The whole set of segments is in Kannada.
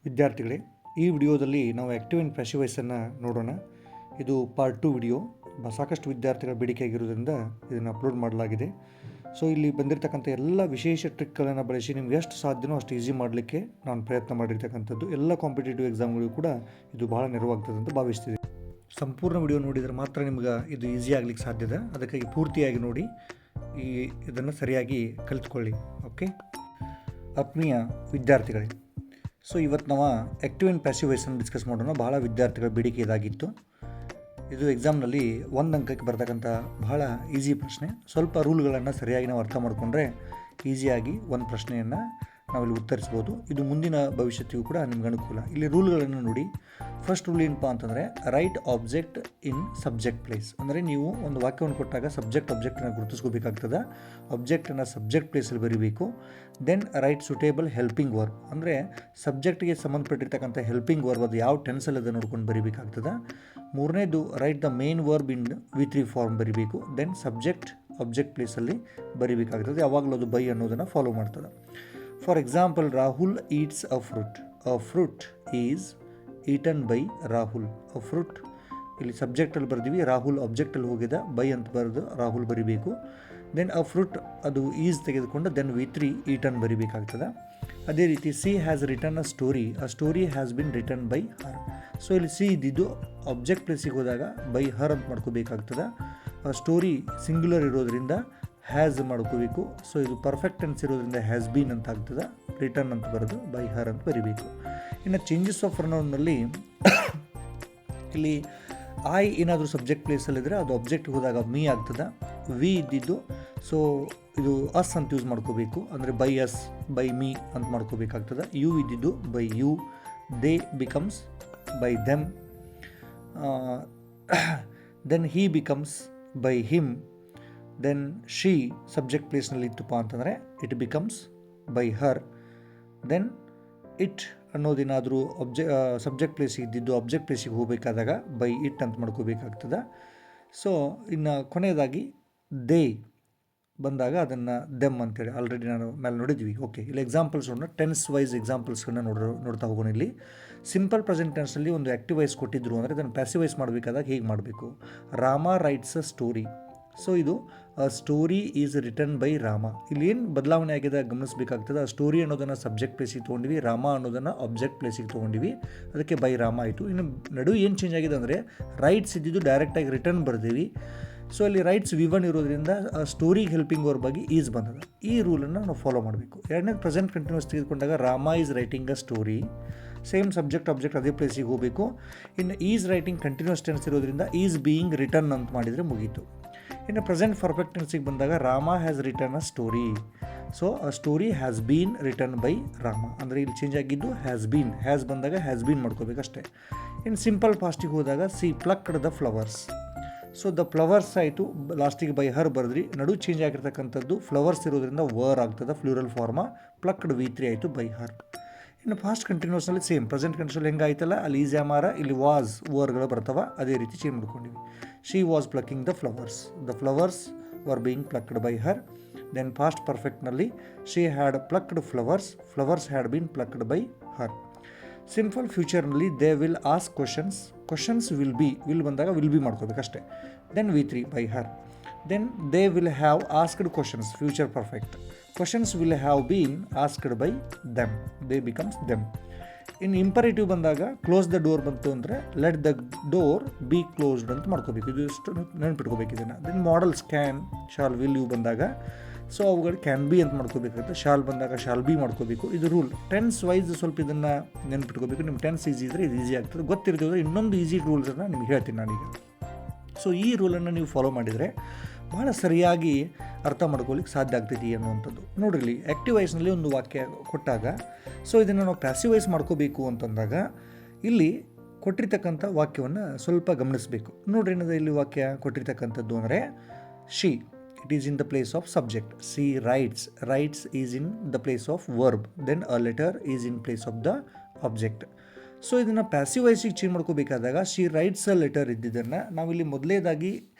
ವಿದ್ಯಾರ್ಥಿಗಳೇ, ಈ ವಿಡಿಯೋದಲ್ಲಿ ನಾವು ಆ್ಯಕ್ಟಿವ್ ಆ್ಯಂಡ್ ಪ್ಯಾಸಿವ್ ವಾಯ್ಸನ್ನು ನೋಡೋಣ. ಇದು ಪಾರ್ಟ್ 2 ವಿಡಿಯೋ. ಸಾಕಷ್ಟು ವಿದ್ಯಾರ್ಥಿಗಳ ಬೇಡಿಕೆಯಾಗಿರೋದ್ರಿಂದ ಇದನ್ನು ಅಪ್ಲೋಡ್ ಮಾಡಲಾಗಿದೆ. ಸೊ ಇಲ್ಲಿ ಬಂದಿರತಕ್ಕಂಥ ಎಲ್ಲ ವಿಶೇಷ ಟ್ರಿಕ್ಗಳನ್ನು ಬಳಸಿ ನಿಮ್ಗೆ ಎಷ್ಟು ಸಾಧ್ಯನೋ ಅಷ್ಟು ಈಸಿ ಮಾಡಲಿಕ್ಕೆ ನಾನು ಪ್ರಯತ್ನ ಮಾಡಿರ್ತಕ್ಕಂಥದ್ದು. ಎಲ್ಲ ಕಾಂಪಿಟೇಟಿವ್ ಎಕ್ಸಾಮ್ಗಳಿಗೂ ಕೂಡ ಇದು ಭಾಳ ನೆರವಾಗ್ತದೆ ಅಂತ ಭಾವಿಸ್ತಿದೆ. ಸಂಪೂರ್ಣ ವಿಡಿಯೋ ನೋಡಿದರೆ ಮಾತ್ರ ನಿಮ್ಗೆ ಇದು ಈಸಿ ಆಗಲಿಕ್ಕೆ ಸಾಧ್ಯದ. ಅದಕ್ಕಾಗಿ ಪೂರ್ತಿಯಾಗಿ ನೋಡಿ ಇದನ್ನು ಸರಿಯಾಗಿ ಕಲಿತ್ಕೊಳ್ಳಿ. ಓಕೆ, ಆತ್ಮೀಯ ವಿದ್ಯಾರ್ಥಿಗಳೇ, ಸೊ ಇವತ್ತು ನಾವು ಆ್ಯಕ್ಟಿವ್ ಆ್ಯಂಡ್ ಪ್ಯಾಸಿವ್ ವಾಯ್ಸನ್ನು ಡಿಸ್ಕಸ್ ಮಾಡೋಣ. ಬಹಳ ವಿದ್ಯಾರ್ಥಿಗಳ ಬೇಡಿಕೆ ಇದಾಗಿತ್ತು. ಇದು ಎಕ್ಸಾಮ್ನಲ್ಲಿ 1 ಅಂಕಕ್ಕೆ ಬರ್ತಕ್ಕಂಥ ಬಹಳ ಈಸಿ ಪ್ರಶ್ನೆ. ಸ್ವಲ್ಪ ರೂಲ್ಗಳನ್ನು ಸರಿಯಾಗಿ ನಾವು ಅರ್ಥ ಮಾಡಿಕೊಂಡ್ರೆ ಈಸಿಯಾಗಿ ಒಂದು ಪ್ರಶ್ನೆಯನ್ನು ನಾವಿಲ್ಲಿ ಉತ್ತರಿಸ್ಬೋದು. ಇದು ಮುಂದಿನ ಭವಿಷ್ಯತ್ತಿಗೂ ಕೂಡ ನಿಮ್ಗೆ ಅನುಕೂಲ. ಇಲ್ಲಿ ರೂಲ್ಗಳನ್ನು ನೋಡಿ. ಫಸ್ಟ್ ರೂಲ್ ಏನಪ್ಪ ಅಂತಂದರೆ, right object in subject place. ಅಂದರೆ ನೀವು ಒಂದು ವಾಕ್ಯವನ್ನು ಕೊಟ್ಟಾಗ ಆಬ್ಜೆಕ್ಟನ್ನು ಗುರುತಿಸ್ಕೋಬೇಕಾಗ್ತದೆ. ಆಬ್ಜೆಕ್ಟನ್ನು ಸಬ್ಜೆಕ್ಟ್ ಪ್ಲೇಸಲ್ಲಿ ಬರೀಬೇಕು. Then write suitable helping verb. ಅಂದರೆ ಸಬ್ಜೆಕ್ಟ್ಗೆ ಸಂಬಂಧಪಟ್ಟಿರ್ತಕ್ಕಂಥ ಹೆಲ್ಪಿಂಗ್ ವರ್ಬ್ ಅದು ಯಾವ ಟೆನ್ಸಲ್ಲಿ ಅದು ನೋಡ್ಕೊಂಡು ಬರೀಬೇಕಾಗ್ತದೆ. ಮೂರನೇದು write the main verb in V3 form ಬರೀಬೇಕು. ದೆನ್ ಆಬ್ಜೆಕ್ಟ್ ಪ್ಲೇಸಲ್ಲಿ ಬರೀಬೇಕಾಗ್ತದೆ. ಯಾವಾಗಲೂ ಅದು ಬೈ ಅನ್ನೋದನ್ನು ಫಾಲೋ ಮಾಡ್ತದೆ. For example, Rahul eats a fruit. A fruit is eaten by Rahul. A fruit ಇಲ್ಲಿ ಸಬ್ಜೆಕ್ಟಲ್ಲಿ ಬರ್ತೀವಿ, ರಾಹುಲ್ ಆಬ್ಜೆಕ್ಟಲ್ಲಿ ಹೋಗಿದೆ, ಬೈ ಅಂತ ಬರೆದು ರಾಹುಲ್ ಬರಿಬೇಕು. ದೆನ್ ಅ ಫ್ರೂಟ್ ಅದು ಈಸ್ ತೆಗೆದುಕೊಂಡು ದೆನ್ V3 ಈಟನ್ ಬರಿಬೇಕಾಗ್ತದೆ. ಅದೇ ರೀತಿ C has return a story. A story has been return by her. So ಇಲ್ಲಿ ಸಿ ಇದ್ದಿದ್ದು ಆಬ್ಜೆಕ್ಟ್ ಪ್ಲೇಸಿಗೆ ಹೋದಾಗ ಬೈ ಹರ್ ಅಂತ ಮಾಡ್ಕೋಬೇಕಾಗ್ತದೆ. ಸ್ಟೋರಿ ಸಿಂಗ್ಯುಲರ್ ಇರೋದ್ರಿಂದ ಹ್ಯಾಸ್ ಮಾಡ್ಕೋಬೇಕು. ಸೊ ಇದು ಪರ್ಫೆಕ್ಟ್ ಟೆನ್ಸ್ ಇರೋದ್ರಿಂದ ಹ್ಯಾಸ್ ಬೀನ್ ಅಂತ ಆಗ್ತದೆ. ರಿಟರ್ನ್ ಅಂತ ಬರೆದು ಬೈ ಹರ್ ಅಂತ ಬರಿಬೇಕು. ಇನ್ನು ಚೇಂಜಸ್ ಆಫ್ ಪ್ರೊನೌನ್ನಲ್ಲಿ ಇಲ್ಲಿ ಐ ಏನಾದರೂ ಸಬ್ಜೆಕ್ಟ್ ಪ್ಲೇಸಲ್ಲಿದ್ದರೆ ಅದು ಆಬ್ಜೆಕ್ಟ್ ಹೋದಾಗ ಮೀ ಆಗ್ತದೆ. ವಿ ಇದ್ದಿದ್ದು ಸೊ ಇದು ಅಸ್ ಅಂತ ಯೂಸ್ ಮಾಡ್ಕೋಬೇಕು. ಅಂದರೆ ಬೈ ಅಸ್, ಬೈ ಮೀ ಅಂತ ಮಾಡ್ಕೋಬೇಕಾಗ್ತದೆ. ಯು ಇದ್ದಿದ್ದು by you. They becomes by them. Then he becomes by him. Then she subject ಪ್ಲೇಸ್ನಲ್ಲಿ ಇತ್ತಪ್ಪ ಅಂತಂದರೆ it becomes by her. Then it ಅನ್ನೋದೇನಾದರೂ ಸಬ್ಜೆಕ್ಟ್ ಪ್ಲೇಸಿಗೆ ಇದ್ದಿದ್ದು ಆಬ್ಜೆಕ್ಟ್ ಪ್ಲೇಸಿಗೆ ಹೋಗಬೇಕಾದಾಗ ಬೈ ಇಟ್ ಅಂತ ಮಾಡ್ಕೋಬೇಕಾಗ್ತದೆ. ಸೊ ಇನ್ನು ಕೊನೆಯದಾಗಿ ದೇ ಬಂದಾಗ ಅದನ್ನು ದೆಮ್ ಅಂತೇಳಿ ಆಲ್ರೆಡಿ ನಾನು ಮೇಲೆ ನೋಡಿದ್ವಿ. ಓಕೆ, ಇಲ್ಲಿ ಎಕ್ಸಾಂಪಲ್ಸ್ ನೋಡೋಣ. ಟೆನ್ಸ್ ವೈಸ್ ಎಕ್ಸಾಂಪಲ್ಸ್ಗಳನ್ನ ನೋಡ್ತಾ ಹೋಗೋಣ. ಇಲ್ಲಿ ಸಿಂಪಲ್ ಪ್ರೆಸೆಂಟ್ ಟೆನ್ಸ್ನಲ್ಲಿ ಒಂದು ಆ್ಯಕ್ಟಿವ್ ವಾಯ್ಸ್ ಕೊಟ್ಟಿದ್ರು ಅಂದರೆ ಅದನ್ನು ಪ್ಯಾಸಿವ್ ವಾಯ್ಸ್ ಮಾಡಬೇಕಾದಾಗ ಹೇಗೆ ಮಾಡಬೇಕು? Rama writes a story. So ಇದು story is written by Rama. ಇಲ್ಲಿ ಏನು ಬದಲಾವಣೆ ಆಗಿದೆ ಗಮನಿಸಬೇಕಾಗ್ತದೆ. ಆ ಸ್ಟೋರಿ ಅನ್ನೋದನ್ನು ಸಬ್ಜೆಕ್ಟ್ ಪ್ಲೇಸಿಗೆ ತೊಗೊಂಡಿವಿ, ರಾಮ ಅನ್ನೋದನ್ನು ಆಬ್ಜೆಕ್ಟ್ ಪ್ಲೇಸಿಗೆ ತೊಗೊಂಡಿವಿ, ಅದಕ್ಕೆ ಬೈ ರಾಮ ಆಯಿತು. ಇನ್ನು ನಡುವೆ ಏನು ಚೇಂಜ್ ಆಗಿದೆ ಅಂದರೆ ರೈಟ್ಸ್ ಇದ್ದಿದ್ದು ಡೈರೆಕ್ಟಾಗಿ ರಿಟರ್ನ್ ಬರ್ತೀವಿ. ಸೊ ಅಲ್ಲಿ ರೈಟ್ಸ್ V1 ಇರೋದ್ರಿಂದ ಸ್ಟೋರಿಗೆ ಹೆಲ್ಪಿಂಗ್ ವರ್ಬ್ ಆಗಿ ಈಸ್ ಬಂದದ. ಈ ರೂಲನ್ನು ನಾವು ಫಾಲೋ ಮಾಡಬೇಕು. ಎರಡನೇದು ಪ್ರೆಸೆಂಟ್ ಕಂಟಿನ್ಯೂಸ್ ತೆಗೆದುಕೊಂಡಾಗ Rama is writing a story. Same subject object ಅದೇ ಪ್ಲೇಸಿಗೆ ಹೋಗಬೇಕು. ಇನ್ನು ಈಸ್ ರೈಟಿಂಗ್ ಕಂಟಿನ್ಯೂಸ್ ಟೆನ್ಸ್ ಇರೋದ್ರಿಂದ ಈಸ್ ಬೀಯಿಂಗ್ ರಿಟರ್ನ್ ಅಂತ ಮಾಡಿದರೆ ಮುಗೀತು. ಇನ್ನು ಪ್ರೆಸೆಂಟ್ ಪರ್ಫೆಕ್ಟ್ ಟೆನ್ಸಿಗೆ ಬಂದಾಗ Rama has return a story. So a story has been return by Rama. ಅಂದರೆ ಇಲ್ಲಿ ಚೇಂಜ್ ಆಗಿದ್ದು ಹ್ಯಾಸ್ ಬೀನ್. ಹ್ಯಾಸ್ ಬಂದಾಗ ಹ್ಯಾಸ್ ಬೀನ್ ಮಾಡ್ಕೋಬೇಕಷ್ಟೇ. ಇನ್ನು ಸಿಂಪಲ್ ಪಾಸ್ಟಿಗೆ ಹೋದಾಗ C ಪ್ಲಕ್ಡ್ the flowers. So the flowers ಆಯಿತು, ಲಾಸ್ಟಿಗೆ ಬೈ ಹರ್ ಬರೆದ್ರಿ. ನಡು ಚೇಂಜ್ ಆಗಿರ್ತಕ್ಕಂಥದ್ದು ಫ್ಲವರ್ಸ್ ಇರೋದ್ರಿಂದ ವರ್ ಆಗ್ತದೆ, ಫ್ಲೂರಲ್ ಫಾರ್ಮ. ಪ್ಲಕ್ಡ್ V3 ಆಯಿತು ಬೈ ಹರ್. ಇನ್ನು ಫಾಸ್ಟ್ ಕಂಟಿನ್ಯೂಸ್ನಲ್ಲಿ ಸೇಮ್ ಪ್ರೆಸೆಂಟ್ ಕಂಟಿನ್ಯೂಸಲ್ಲಿ ಹೆಂಗಾಯ್ತಲ್ಲ, ಅಲ್ಲಿ ಈಸ್ ಆಮಾರ, ಇಲ್ಲಿ ವಾಸ್ ವರ್ಗಳು ಬರ್ತಾವ, ಅದೇ ರೀತಿ ಚೇಂಜ್ ಮಾಡ್ಕೊಂಡಿವಿ. She was plucking the flowers. The flowers were being plucked by her. Then past ಪರ್ಫೆಕ್ಟ್ನಲ್ಲಿ she had plucked flowers. Flowers had been plucked by her. Simple ಫ್ಯೂಚರ್ನಲ್ಲಿ they will ask questions. Questions will ಬಂದಾಗ ವಿಲ್ ಬಿ ಮಾಡ್ಕೋಬೇಕಷ್ಟೇ. Then V3 by her. Then they will have asked questions. Future perfect. Questions will have been asked by them. They becomes them. ಇನ್ನು ಇಂಪರೇಟಿವ್ ಬಂದಾಗ ಕ್ಲೋಸ್ ದ ಡೋರ್ ಬಂತು ಅಂದರೆ let the door be closed ಅಂತ ಮಾಡ್ಕೋಬೇಕು. ಇದು ಎಷ್ಟು ನೆನ್ಪಿಟ್ಕೋಬೇಕು ಇದನ್ನು. Then modals can, shall, will ಇವು ಬಂದಾಗ ಸೊ ಅವುಗಳು ಕ್ಯಾನ್ ಬಿ ಅಂತ ಮಾಡ್ಕೋಬೇಕಾಗುತ್ತೆ. ಶಾಲ್ ಬಂದಾಗ ಶಾಲ್ ಬಿ ಮಾಡ್ಕೋಬೇಕು. ಇದು ರೂಲ್. ಟೆನ್ಸ್ ವೈಸ್ ಸ್ವಲ್ಪ ಇದನ್ನು ನೆನ್ಪಿಟ್ಕೋಬೇಕು. ನಿಮ್ಮ ಟೆನ್ಸ್ ಈಸಿ ಇದ್ದರೆ ಇದು ಈಸಿ ಆಗ್ತದೆ. ಗೊತ್ತಿರ್ತದೆ. ಇನ್ನೊಂದು ಈಸಿ ರೂಲ್ಸನ್ನು ನಿಮ್ಗೆ ಹೇಳ್ತೀನಿ ನಾನೀಗ. ಸೊ ಈ ರೂಲನ್ನು ನೀವು ಫಾಲೋ ಮಾಡಿದರೆ ಭಾಳ ಸರಿಯಾಗಿ ಅರ್ಥ ಮಾಡ್ಕೊಳ್ಳಿಕ್ಕೆ ಸಾಧ್ಯ ಆಗ್ತೈತಿ ಅನ್ನುವಂಥದ್ದು. ನೋಡ್ರಿ, ಇಲ್ಲಿ ಆ್ಯಕ್ಟಿವ್ ವಾಯ್ಸ್ನಲ್ಲಿ ಒಂದು ವಾಕ್ಯ ಕೊಟ್ಟಾಗ ಸೊ ಇದನ್ನು ನಾವು ಪ್ಯಾಸಿವ್ ವಾಯ್ಸ್ ಮಾಡ್ಕೋಬೇಕು ಅಂತಂದಾಗ ಇಲ್ಲಿ ಕೊಟ್ಟಿರ್ತಕ್ಕಂಥ ವಾಕ್ಯವನ್ನು ಸ್ವಲ್ಪ ಗಮನಿಸಬೇಕು. ನೋಡ್ರಿ, ಏನದ ಇಲ್ಲಿ ವಾಕ್ಯ ಕೊಟ್ಟಿರ್ತಕ್ಕಂಥದ್ದು ಅಂದರೆ she, it is in the place of subject. She writes. Writes is in the place of verb. Then a letter is in place of the object. So ಇದನ್ನು ಪ್ಯಾಸಿವ್ ವಾಯ್ಸಿಗೆ ಚೇಂಜ್ ಮಾಡ್ಕೋಬೇಕಾದಾಗ ಶಿ ರೈಟ್ಸ್ ಅ ಲೆಟರ್ ಇದ್ದಿದ್ದನ್ನು ನಾವಿಲ್ಲಿ ಮೊದಲೇದಾಗಿ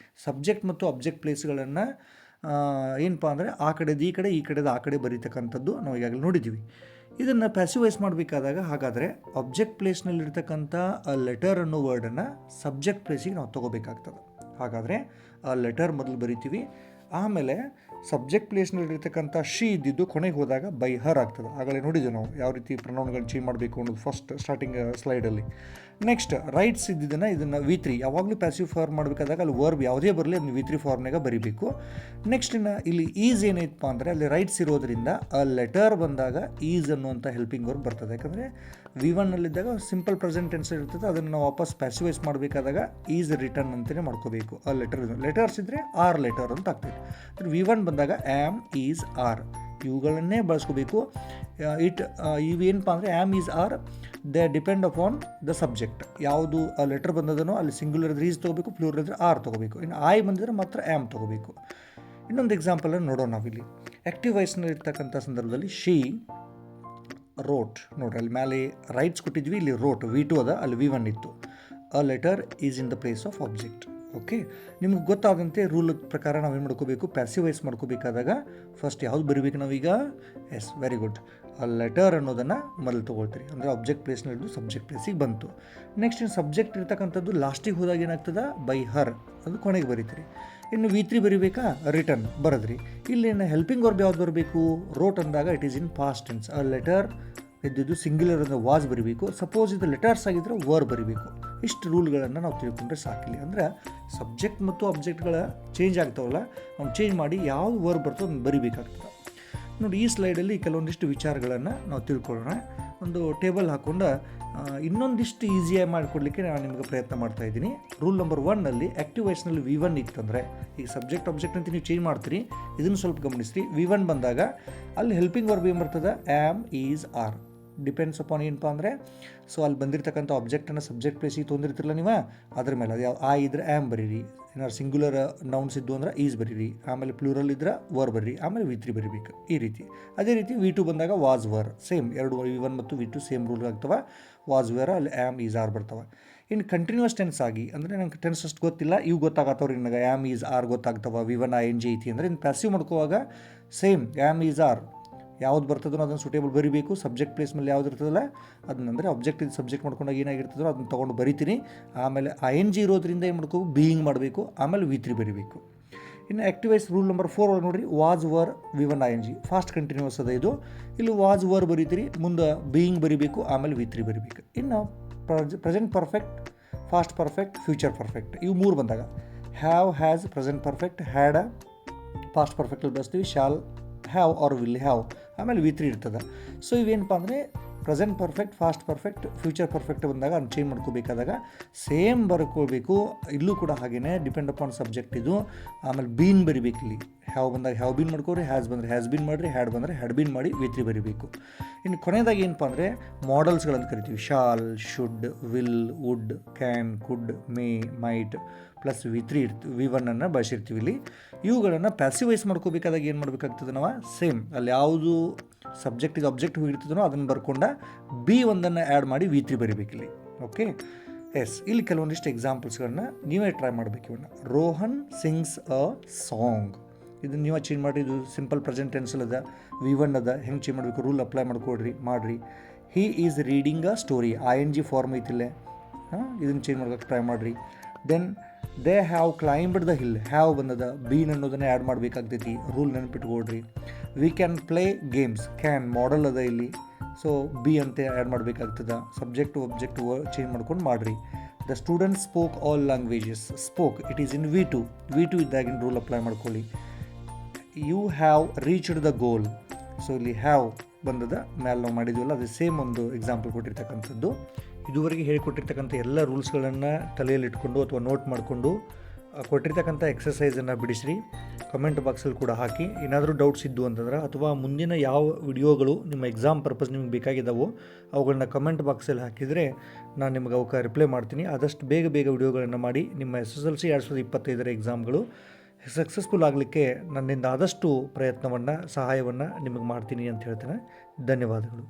ಸಬ್ಜೆಕ್ಟ್ ಮತ್ತು ಆಬ್ಜೆಕ್ಟ್ ಪ್ಲೇಸ್ಗಳನ್ನು ಏನಪ್ಪ ಅಂದರೆ ಆ ಕಡೆದು ಈ ಕಡೆ, ಈ ಕಡೆದು ಆ ಕಡೆ ಬರೀತಕ್ಕಂಥದ್ದು ನಾವು ಈಗಾಗಲೇ ನೋಡಿದ್ದೀವಿ. ಇದನ್ನು ಪ್ಯಾಸಿವೈಸ್ ಮಾಡಬೇಕಾದಾಗ ಹಾಗಾದರೆ ಆಬ್ಜೆಕ್ಟ್ ಪ್ಲೇಸ್ನಲ್ಲಿರ್ತಕ್ಕಂಥ ಆ ಲೆಟರ್ ಅನ್ನೋ ವರ್ಡನ್ನು ಸಬ್ಜೆಕ್ಟ್ ಪ್ಲೇಸಿಗೆ ನಾವು ತೊಗೋಬೇಕಾಗ್ತದೆ. ಹಾಗಾದರೆ ಆ ಲೆಟರ್ ಮೊದಲು ಬರಿತೀವಿ, ಆಮೇಲೆ ಸಬ್ಜೆಕ್ಟ್ ಪ್ಲೇಸ್ನಲ್ಲಿರ್ತಕ್ಕಂಥ ಶಿ ಇದ್ದಿದ್ದು ಕೊನೆಗೆ ಹೋದಾಗ ಬೈ ಹರ್ ಆಗ್ತದೆ. ಆಗಲೇ ನೋಡಿದ್ವಿ ನಾವು ಯಾವ ರೀತಿ ಪ್ರೊನೌನ್ಗಳನ್ನ ಚೇಂಜ್ ಮಾಡಬೇಕು ಅನ್ನೋದು ಫಸ್ಟ್ ಸ್ಟಾರ್ಟಿಂಗ್ ಸ್ಲೈಡಲ್ಲಿ. ನೆಕ್ಸ್ಟ್ ರೈಟ್ಸ್ ಇದ್ದಿದ್ದನ್ನು ಇದನ್ನು V3 ಯಾವಾಗಲೂ ಪ್ಯಾಸಿವ್ ಫಾರ್ಮ್ ಮಾಡಬೇಕಾದಾಗ ಅಲ್ಲಿ ವರ್ಬ್ ಯಾವುದೇ ಬರಲಿ ಅದನ್ನು V3 ಫಾರ್ಮ್ನಾಗ ಬರೀಬೇಕು. ನೆಕ್ಸ್ಟ್ ಇನ್ನು ಇಲ್ಲಿ ಈಸ್ ಏನೈತಪ್ಪ ಅಂದರೆ ಅಲ್ಲಿ ರೈಟ್ಸ್ ಇರೋದ್ರಿಂದ ಆ ಲೆಟರ್ ಬಂದಾಗ ಈಸ್ ಅನ್ನುವಂಥ ಹೆಲ್ಪಿಂಗ್ ವರ್ಬ್ ಬರ್ತದೆ. ಯಾಕಂದರೆ V1ನಲ್ಲಿದ್ದಾಗ ಸಿಂಪಲ್ ಪ್ರೆಸೆಂಟ್ ಟೆನ್ಸ್ ಇರ್ತದೆ, ಅದನ್ನು ನಾವು ವಾಪಸ್ ಪ್ಯಾಸಿವೈಸ್ ಮಾಡಬೇಕಾದಾಗ ಈಸ್ ರಿಟರ್ನ್ ಅಂತಲೇ ಮಾಡ್ಕೋಬೇಕು. ಆ ಲೆಟರ್ಸ್ ಇದ್ದರೆ ಆರ್ ಲೆಟರ್ ಅಂತ ಆಗ್ತದೆ. V1 ಬಂದಾಗ ಆ್ಯಮ್ ಈಸ್ ಆರ್ ಇವುಗಳನ್ನೇ ಬಳಸ್ಕೋಬೇಕು. ಇವೇನಪ್ಪ ಅಂದರೆ am is are they depend upon the subject. ಯಾವುದು ಆ ಲೆಟರ್ ಬಂದದನೋ ಅಲ್ಲಿ ಸಿಂಗ್ಯುಲರ್ ಇದ್ರೆ ಈಸ್ ತೊಗೋಬೇಕು, ಪ್ಲೂರಲ್ ಇದ್ರೆ ಆರ್ ತೊಗೋಬೇಕು. ಇನ್ನು ಐ ಬಂದಿದ್ರೆ ಮಾತ್ರ ಆ್ಯಮ್ ತೊಗೋಬೇಕು. ಇನ್ನೊಂದು ಎಕ್ಸಾಂಪಲನ್ನು ನೋಡೋಣ ನಾವಿಲ್ಲಿ. ಆ್ಯಕ್ಟಿವ್ ವಾಯ್ಸ್ನಲ್ಲಿ ಇರ್ತಕ್ಕಂಥ ಸಂದರ್ಭದಲ್ಲಿ ಶಿ ರೋಟ್ ನೋಡ್ರಿ, ಅಲ್ಲಿ ಮೇಲೆ ರೈಟ್ಸ್ ಕೊಟ್ಟಿದ್ವಿ, ಇಲ್ಲಿ ರೋಟ್ V2 ಅದ, ಅಲ್ಲಿ V1 ಇತ್ತು. ಅ letter is in the place of object. Okay, ನಿಮ್ಗೆ ಗೊತ್ತಾದಂತೆ ರೂಲ್ ಪ್ರಕಾರ ನಾವೇನು ಮಾಡ್ಕೋಬೇಕು, ಪ್ಯಾಸಿವೈಸ್ ಮಾಡ್ಕೋಬೇಕಾದಾಗ ಫಸ್ಟ್ ಯಾವ್ದು ಬರೀಬೇಕು ನಾವೀಗ, ಎಸ್ ವೆರಿ ಗುಡ್, ಆ ಲೆಟರ್ ಅನ್ನೋದನ್ನು ಮೊದಲು ತೊಗೊಳ್ತೀರಿ. ಅಂದರೆ ಆಬ್ಜೆಕ್ಟ್ ಪ್ಲೇಸ್ನಲ್ಲಿದ್ದು ಸಬ್ಜೆಕ್ಟ್ ಪ್ಲೇಸಿಗೆ ಬಂತು. ನೆಕ್ಸ್ಟ್ ಇನ್ನು ಸಬ್ಜೆಕ್ಟ್ ಇರ್ತಕ್ಕಂಥದ್ದು ಲಾಸ್ಟಿಗೆ ಹೋದಾಗ ಏನಾಗ್ತದೆ, ಬೈ ಹರ್ ಅದು ಕೊನೆಗೆ ಬರೀತೀರಿ. ಇನ್ನು V3 ಬರೀಬೇಕಾ, ರಿಟರ್ನ್ ಬರೋದ್ರಿ. ಇಲ್ಲೇನು ಹೆಲ್ಪಿಂಗ್ ವರ್ಬ್ ಯಾವ್ದು ಬರಬೇಕು, ರೋಟ್ ಅಂದಾಗ it is in past tense. ಆ ಲೆಟರ್ ಇದ್ದಿದ್ದು ಸಿಂಗ್ಯುಲರ್ ಅಂದರೆ ವಾಸ್ ಬರೀಬೇಕು. ಸಪೋಸ್ ಇದು ಲೆಟರ್ಸ್ ಆಗಿದ್ದರೆ ವರ್ ಬರೀಬೇಕು. ಇಷ್ಟು ರೂಲ್ಗಳನ್ನು ನಾವು ತಿಳ್ಕೊಂಡ್ರೆ ಸಾಕಿಲ್ಲ. ಅಂದರೆ ಸಬ್ಜೆಕ್ಟ್ ಮತ್ತು ಆಬ್ಜೆಕ್ಟ್ಗಳ ಚೇಂಜ್ ಆಗ್ತಾವಲ್ಲ, ನಾವು ಚೇಂಜ್ ಮಾಡಿ ಯಾವುದು ವರ್ಬ್ ಬರ್ತೋ ಅದನ್ನು ಬರಿಬೇಕಾಗ್ತದೆ. ನೋಡಿ, ಈ ಸ್ಲೈಡಲ್ಲಿ ಕೆಲವೊಂದಿಷ್ಟು ವಿಚಾರಗಳನ್ನು ನಾವು ತಿಳ್ಕೊಳ್ಳೋಣ. ಒಂದು ಟೇಬಲ್ ಹಾಕ್ಕೊಂಡು ಇನ್ನೊಂದಿಷ್ಟು ಈಸಿಯಾಗಿ ಮಾಡಿಕೊಡ್ಲಿಕ್ಕೆ ನಾನು ನಿಮಗೆ ಪ್ರಯತ್ನ ಮಾಡ್ತಾಯಿದ್ದೀನಿ. ರೂಲ್ ನಂಬರ್ 1ನಲ್ಲಿ ಆ್ಯಕ್ಟಿವ್ ವಾಯ್ಸ್ನಲ್ಲಿ V1 ಇತ್ತಂದರೆ, ಈಗ ಸಬ್ಜೆಕ್ಟ್ ಆಬ್ಜೆಕ್ಟ್ ಅಂತ ನೀವು ಚೇಂಜ್ ಮಾಡ್ತೀರಿ, ಇದನ್ನು ಸ್ವಲ್ಪ ಗಮನಿಸ್ರಿ. V1 ಬಂದಾಗ ಅಲ್ಲಿ ಹೆಲ್ಪಿಂಗ್ ವರ್ಬ್ ಏನು ಬರ್ತದೆ, am is are depends upon ಏನಪ್ಪ ಅಂದರೆ, ಸೊ ಅಲ್ಲಿ ಬಂದಿರತಕ್ಕಂಥ ಆಬ್ಜೆಕ್ಟನ್ನು ಸಬ್ಜೆಕ್ಟ್ ಪ್ಲೇಸಿಗೆ ತೊಂದಿರ್ತಿರಲ್ಲ ನೀವು, ಅದ್ರ ಮೇಲೆ ಅದು ಯಾವ ಆ ಇದ್ರೆ ಆ್ಯಮ್ ಬರೀರಿ, ಏನಾದ್ರು ಸಿಂಗ್ಯುಲರ್ ನೌನ್ಸ್ ಇದ್ದು ಅಂದ್ರೆ ಈಸ್ ಬರೀರಿ, ಆಮೇಲೆ ಪ್ಲೂರಲ್ ಇದ್ರೆ ವರ್ ಬರೀರಿ, ಆಮೇಲೆ V3 ಬರೀಬೇಕು. ಈ ರೀತಿ ಅದೇ ರೀತಿ V2 ಬಂದಾಗ ವಾಸ್ ವರ್, ಸೇಮ್ ಎರಡು V1 ಮತ್ತು V2 ಸೇಮ್ ರೂಲ್ ಆಗ್ತವೆ. ವಾಸ್ ವೇರ್ ಅಲ್ಲಿ ಆ್ಯಮ್ ಈಸ್ ಆರ್ ಬರ್ತವೆ. ಇನ್ನು ಕಂಟಿನ್ಯೂಸ್ ಟೆನ್ಸ್ ಆಗಿ ಅಂದರೆ ನಂಗೆ ಟೆನ್ಸ್ ಅಷ್ಟು ಗೊತ್ತಿಲ್ಲ, ಇವು ಗೊತ್ತಾಗತ್ತವ್ರಿ ನನಗೆ, ಆ್ಯಮ್ ಈಸ್ ಆರ್ ಗೊತ್ತಾಗ್ತವೆ, V1 ING ಐತಿ ಅಂದರೆ ಇನ್ನು ಪ್ಯಾಸಿವ್ ಮಾಡ್ಕೋವಾಗ ಸೇಮ್ ಆ್ಯಮ್ ಈಸ್ ಆರ್ ಯಾವ್ದು ಬರ್ತದೋ ಅದನ್ನು ಸೂಟೇಬಲ್ ಬರೀಬೇಕು. ಸಬ್ಜೆಕ್ಟ್ ಪ್ಲೇಸ್ ಮೇಲೆ ಯಾವ್ದು ಇರ್ತದಲ್ಲ ಅದನ್ನ, ಅಂದರೆ ಆಬ್ಜೆಕ್ಟ್ ಇದು ಸಬ್ಜೆಕ್ಟ್ ಮಾಡ್ಕೊಂಡಾಗ ಏನಾಗಿರ್ತದೋ ಅದನ್ನು ತೊಗೊಂಡು ಬರಿತೀನಿ. ಆಮೇಲೆ ING ಇರೋದ್ರಿಂದ ಏನು ಮಾಡ್ಕೋಬೇಕು, ಬೀಯಿಂಗ್ ಮಾಡಬೇಕು, ಆಮೇಲೆ V3 ಬರೀಬೇಕು. ಇನ್ನು ಆ್ಯಕ್ಟಿವ್ ವಾಯ್ಸ್ ರೂಲ್ ನಂಬರ್ 4 ಒಳಗೆ ನೋಡಿರಿ, was were V1 ING past continuous ಅದ ಇದು. ಇಲ್ಲಿ ವಾಸ್ ವರ್ ಬರೀತೀರಿ, ಮುಂದೆ ಬೀಯಿಂಗ್ ಬರೀಬೇಕು, ಆಮೇಲೆ V3 ಬರೀಬೇಕು. ಇನ್ನು present perfect, past perfect, future perfect ಇವು 3 ಬಂದಾಗ have, has, present perfect, had past ಪರ್ಫೆಕ್ಟಲ್ಲಿ ಬಳಸ್ತೀವಿ, shall have or will have, ಆಮೇಲೆ V3 ಇರ್ತದೆ. ಸೊ ಇವೇನಪ್ಪ ಅಂದರೆ present perfect, past perfect, future perfect ಬಂದಾಗ ಅದನ್ನು ಚೇಂಜ್ ಮಾಡ್ಕೋಬೇಕಾದಾಗ ಸೇಮ್ ಬರ್ಕೋಬೇಕು. ಇಲ್ಲೂ ಕೂಡ ಹಾಗೆಯೇ ಡಿಪೆಂಡ್ ಅಪಾನ್ ಸಬ್ಜೆಕ್ಟ್ ಇದು. ಆಮೇಲೆ ಬೀನ್ ಬರಿಬೇಕು. ಇಲ್ಲಿ ಹ್ಯಾವ್ ಬಂದಾಗ ಹ್ಯಾವ್ ಬೀನ್ ಮಾಡ್ಕೋರಿ, ಹ್ಯಾಸ್ ಬಂದರೆ ಹ್ಯಾಸ್ ಬೀನ್ ಮಾಡಿರಿ, ಹ್ಯಾಡ್ ಬಂದರೆ ಹ್ಯಾಡ್ ಬೀನ್ ಮಾಡಿ V3 ಬರಿಬೇಕು. ಇನ್ನು ಕೊನೆಯದಾಗಿ ಏನಪ್ಪ ಅಂದರೆ ಮಾಡಲ್ಸ್ಗಳನ್ನು ಕರಿತೀವಿ. Shall, should, will, would, can, could, may, might plus V3 V1 ಬಳಸಿರ್ತೀವಿ. ಇಲ್ಲಿ ಇವುಗಳನ್ನು ಪ್ಯಾಸಿವೈಸ್ ಮಾಡ್ಕೋಬೇಕಾದಾಗ ಏನು ಮಾಡಬೇಕಾಗ್ತದೆ ನಾವು, ಸೇಮ್ ಅಲ್ಲಿ ಯಾವುದು ಸಬ್ಜೆಕ್ಟಿಗೆ ಆಬ್ಜೆಕ್ಟ್ ಹೋಗಿರ್ತದೋ ಅದನ್ನು ಬರ್ಕೊಂಡ B1 ಆ್ಯಡ್ ಮಾಡಿ V3 ಬರಿಬೇಕಿಲ್ಲಿ. ಓಕೆ, ಎಸ್, ಇಲ್ಲಿ ಕೆಲವೊಂದಿಷ್ಟು ಎಕ್ಸಾಂಪಲ್ಸ್ಗಳನ್ನ ನೀವೇ ಟ್ರೈ ಮಾಡಬೇಕು. ಇವನ್ನ ರೋಹನ್ ಸಿಂಗ್ಸ್ ಅ ಸಾಂಗ್, ಇದನ್ನು ನೀವೇ ಚೇಂಜ್ ಮಾಡಿರಿ. ಇದು ಸಿಂಪಲ್ ಪ್ರೆಸೆಂಟ್ ಟೆನ್ಸಲ್ ಅದ, V1 ಅದ, ಹೆಂಗೆ ಚೇಂಜ್ ಮಾಡಬೇಕು ರೂಲ್ ಅಪ್ಲೈ ಮಾಡಿರಿ. He is reading a story, ING form ಐತಿಲ್ಲೇ, ಇದನ್ನು ಚೇಂಜ್ ಮಾಡೋಕ್ಕೆ ಟ್ರೈ ಮಾಡಿರಿ. Then they have climbed the hill, have ಬಂದದ, ಬೀನ್ ಅನ್ನೋದನ್ನೇ ಆ್ಯಡ್ ಮಾಡಬೇಕಾಗ್ತೈತಿ, ರೂಲ್ ನೆನಪಿಟ್ಕೊಡ್ರಿ. We can play games, can modal ಅದ ಇಲ್ಲಿ, ಸೊ ಬಿ ಅಂತ ಆ್ಯಡ್ ಮಾಡಬೇಕಾಗ್ತದೆ. ಸಬ್ಜೆಕ್ಟ್ ಒಬ್ಜೆಕ್ಟ್ ಚೇಂಜ್ ಮಾಡ್ಕೊಂಡು ಮಾಡಿರಿ. The student spoke all languages, spoke it is in V2 ಇದ್ದಾಗಿನ ರೂಲ್ ಅಪ್ಲೈ ಮಾಡ್ಕೊಳ್ಳಿ. You have reached the goal, so ಇಲ್ಲಿ ಹ್ಯಾವ್ ಬಂದದ, ಮೇಲೆ ನಾವು ಮಾಡಿದ್ವಲ್ಲ ಅದು ಸೇಮ್ ಒಂದು ಎಕ್ಸಾಂಪಲ್ ಕೊಟ್ಟಿರ್ತಕ್ಕಂಥದ್ದು. ಇದುವರೆಗೆ ಹೇಳಿಕೊಟ್ಟಿರ್ತಕ್ಕಂಥ ಎಲ್ಲ ರೂಲ್ಸ್ಗಳನ್ನು ತಲೆಯಲ್ಲಿಟ್ಕೊಂಡು ಅಥವಾ ನೋಟ್ ಮಾಡಿಕೊಂಡು ಕೊಟ್ಟಿರ್ತಕ್ಕಂಥ ಎಕ್ಸಸೈಸನ್ನು ಬಿಡಿಸ್ರಿ. ಕಮೆಂಟ್ ಬಾಕ್ಸಲ್ಲಿ ಕೂಡ ಹಾಕಿ. ಏನಾದರೂ ಡೌಟ್ಸ್ ಇದ್ದು ಅಂತಂದ್ರೆ ಅಥವಾ ಮುಂದಿನ ಯಾವ ವಿಡಿಯೋಗಳು ನಿಮ್ಮ ಎಕ್ಸಾಮ್ ಪರ್ಪಸ್ ನಿಮ್ಗೆ ಬೇಕಾಗಿದ್ದಾವೋ ಅವುಗಳನ್ನ ಕಮೆಂಟ್ ಬಾಕ್ಸಲ್ಲಿ ಹಾಕಿದರೆ ನಾನು ನಿಮಗೆ ಅವಕ್ಕೆ ರಿಪ್ಲೈ ಮಾಡ್ತೀನಿ. ಆದಷ್ಟು ಬೇಗ ವಿಡಿಯೋಗಳನ್ನು ಮಾಡಿ ನಿಮ್ಮ SSLC 2025 ಎಕ್ಸಾಮ್ಗಳು ಸಕ್ಸಸ್ಫುಲ್ ಆಗಲಿಕ್ಕೆ ನನ್ನಿಂದ ಆದಷ್ಟು ಪ್ರಯತ್ನವನ್ನು, ಸಹಾಯವನ್ನು ನಿಮಗೆ ಮಾಡ್ತೀನಿ ಅಂತ ಹೇಳ್ತೇನೆ. ಧನ್ಯವಾದಗಳು.